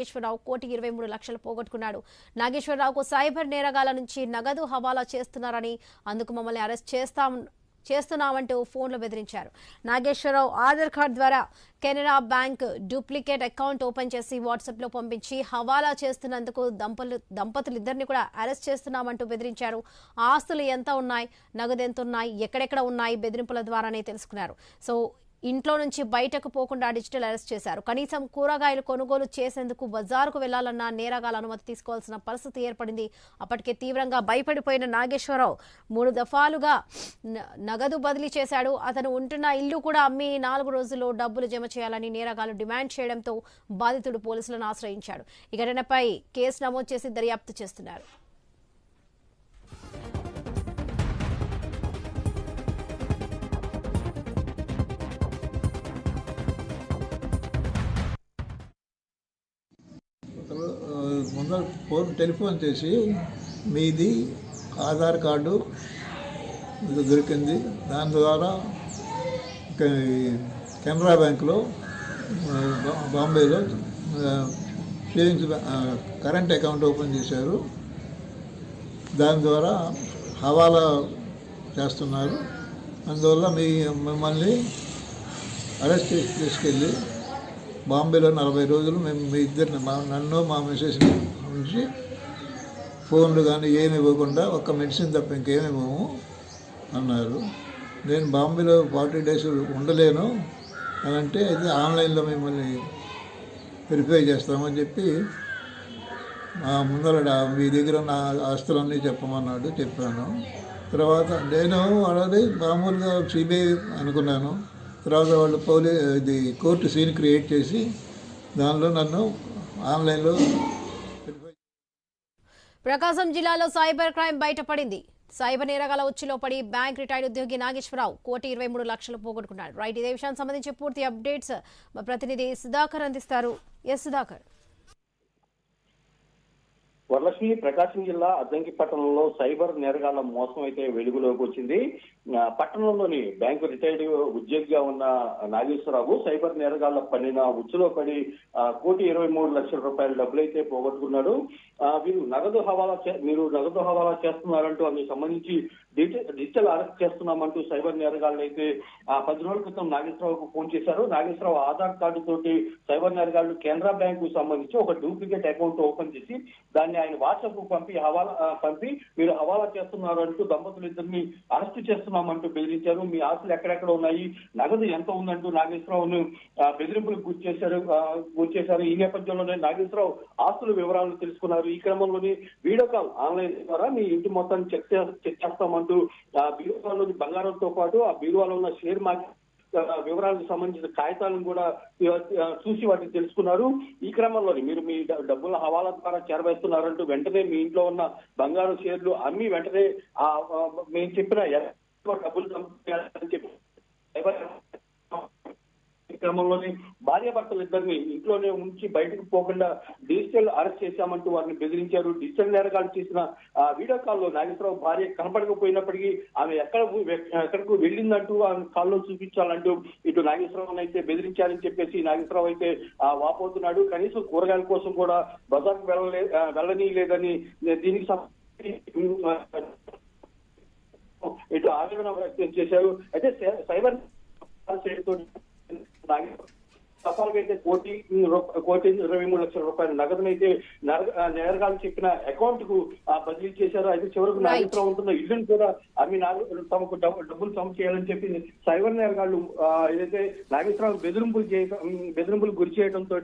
నాగేశ్వరరావు 1,23,00,000 పోగొట్టుకున్నాడు. నాగేశ్వరరావుకు సైబర్ నేరగాల నుంచి నగదు హవాలా చేస్తున్నారని, అందుకు మమ్మల్ని అరెస్ట్ చేస్తున్నామంటూ ఫోన్లో బెదిరించారు. నాగేశ్వరరావు ఆధార్ కార్డు ద్వారా Canara bank duplicate account open చేసి వాట్సాప్లో పంపించి హవాలా చేస్తున్నందుకు దంపతులిద్దరిని కూడా అరెస్ట్ చేస్తున్నామంటూ బెదిరించారు. ఆస్తులు ఎంత ఉన్నాయి, నగదు ఎంత ఉన్నాయి, ఎక్కడెక్కడ ఉన్నాయి బెదిరింపుల ద్వారానే తెలుసుకున్నారు. సో ఇంట్లో నుంచి బయటకు పోకుండా డిజిటల్ అరెస్ట్ చేశారు. కనీసం కూరగాయలు కొనుగోలు చేసేందుకు బజారుకు వెళ్లాలన్నా నేరగాల అనుమతి తీసుకోవాల్సిన పరిస్థితి ఏర్పడింది. అప్పటికే తీవ్రంగా భయపడిపోయిన నాగేశ్వరరావు 3 దఫాలుగా నగదు బదిలీ చేశాడు. అతను ఉంటున్న ఇల్లు కూడా అమ్మి 4 రోజుల్లో డబ్బులు జమ చేయాలని నేరగాలు డిమాండ్ చేయడంతో బాధితుడు పోలీసులను ఆశ్రయించాడు. ఈ ఘటనపై కేసు నమోదు చేసి దర్యాప్తు చేస్తున్నారు. ముందర టెలిఫోన్ చేసి మీది ఆధార్ కార్డు దొరికింది, దాని ద్వారా కెనరా బ్యాంకులో బాంబేలో సేవింగ్స్ కరెంట్ అకౌంట్ ఓపెన్ చేశారు, దాని ద్వారా హవాలా చేస్తున్నారు, అందువల్ల మిమ్మల్ని అరెస్ట్ చేసి తీసుకెళ్ళి బాంబేలో 40 రోజులు మేము మీ ఇద్దరిని నన్ను మా మిసెస్ని ఉంచి ఫోన్లు కానీ ఏమి ఇవ్వకుండా ఒక్క మెడిసిన్ తప్ప ఇంకేమి ఇవ్వము అన్నారు. నేను బాంబేలో 40 డేస్ ఉండలేను అని అంటే అయితే ఆన్లైన్లో మిమ్మల్ని వెరిఫై చేస్తామని చెప్పి ముందర మీ దగ్గర ఉన్న ఆస్తులన్నీ చెప్పమన్నాడు. చెప్పాను. తర్వాత నేను అలాగే మామూలుగా సిబిఐ అనుకున్నాను. తర్వాత వాళ్ళు కోర్టు సీన్ క్రియేట్ చేసి దానిలో నన్ను ఆన్లైన్లో. ప్రకాశం జిల్లాలో సైబర్ క్రైమ్ బయటపడింది. సైబర్ నేరగాల ఉచ్చులో పడి బ్యాంక్ రిటైర్డ్ ఉద్యోగి నాగేశ్వరరావు 1,23,00,000 పోగొట్టుకున్నాడు. రైట్, ఇదే విషయానికి సంబంధించి పూర్తి అప్డేట్స్ మా ప్రతినిధి సుధాకర్ అందిస్తారు. ఎస్ సుధాకర్. వరలక్ష్మి, ప్రకాశం జిల్లా అద్దంకి పట్టణంలో సైబర్ నేరగాళ్ల మోసం అయితే వెలుగులోకి వచ్చింది. పట్టణంలోని బ్యాంకు రిటైర్డ్ ఉద్యోగిగా ఉన్న నాగేశ్వరరావు సైబర్ నేరగాళ్ల పడిన ఉచ్చులో పడి 1,23,00,000 రూపాయల డబ్బులైతే పోగొట్టుకున్నాడు. మీరు నగదు హవాలా చేస్తున్నారంటూ అందుకు సంబంధించి డిజిటల్ అరెస్ట్ చేస్తున్నామంటూ సైబర్ నేరగాళ్లు అయితే 10 రోజుల క్రితం నాగేశ్వరరావుకు ఫోన్ చేశారు. నాగేశ్వరరావు ఆధార్ కార్డు తోటి సైబర్ నేరగాళ్లు కెనరా బ్యాంకు సంబంధించి ఒక డూప్లికేట్ అకౌంట్ ఓపెన్ చేసి దాన్ని ఆయన వాట్సాప్ పంపి మీరు హవాలా చేస్తున్నారు అంటూ దంపతులిద్దరిని అరెస్ట్ చేస్తున్నామంటూ బెదిరించారు. మీ ఆస్తులు ఎక్కడెక్కడ ఉన్నాయి, నగదు ఎంత ఉందంటూ నాగేశ్వరరావును బెదిరింపులకు గురి చేశారు. ఈ నేపథ్యంలోనే నాగేశ్వరరావు ఆస్తుల వివరాలను తెలుసుకున్నారు. ఈ క్రమంలోని వీడియో కాల్ ఆన్లైన్ ద్వారా మీ ఇంటి మొత్తాన్ని చెక్ చేస్తామంటూ బీరువాలోని బంగారంతో పాటు ఆ బీరువాలో ఉన్న షేర్ మార్కెట్ వివరాలకు సంబంధించిన కాగితాలను కూడా చూసి వాటిని తెలుసుకున్నారు. ఈ క్రమంలోని మీరు మీ డబ్బుల హవాలా ద్వారా చేరవేస్తున్నారంటూ వెంటనే మీ ఇంట్లో ఉన్న బంగారు షేర్లు అమ్మి వెంటనే మేము చెప్పిన డబ్బులు చెప్పి క్రమంలోని భార్యాభర్తలు ఇద్దరిని ఇంట్లోనే ఉంచి బయటకు పోకుండా డిజిటల్ అరెస్ట్ చేశామంటూ వారిని బెదిరించారు. డిజిటల్ నేరగాళ్లు చేసిన వీడియో కాల్లో నాగేశ్వరరావు భార్య కనపడకపోయినప్పటికీ ఆమె ఎక్కడకు వెళ్ళిందంటూ ఆమె కాల్లో చూపించాలంటూ ఇటు నాగేశ్వరరావు అయితే బెదిరించారని చెప్పేసి నాగేశ్వరరావు అయితే వాపోతున్నాడు. కనీసం కూరగాయల కోసం కూడా బజార్కు వెళ్ళని లేదని దీనికి ఇటు ఆవేదన వ్యక్తం చేశారు. అయితే సైబర్ సఫాలుగా 1,23,00,000 రూపాయల నగదునైతే నేరగాలు చెప్పిన అకౌంట్ కు బదిలీ చేశారు. అయితే చివరకు నాగేశ్వరరావు ఉంటున్న ఇల్లును కూడా అవి తమకు డబ్బులు జమ చేయాలని చెప్పి సైబర్ నేరగాళ్లు ఏదైతే నాగేశ్వరరావు బెదిరింపులు గురి చేయడంతో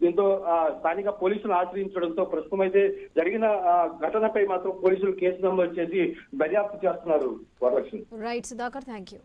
దీంతో స్థానిక పోలీసులు ఆశ్రయించడంతో ప్రస్తుతం అయితే జరిగిన ఘటనపై మాత్రం పోలీసులు కేసు నమోదు చేసి దర్యాప్తు చేస్తున్నారు. Varalakshmi. Right Sudhakar, thank you.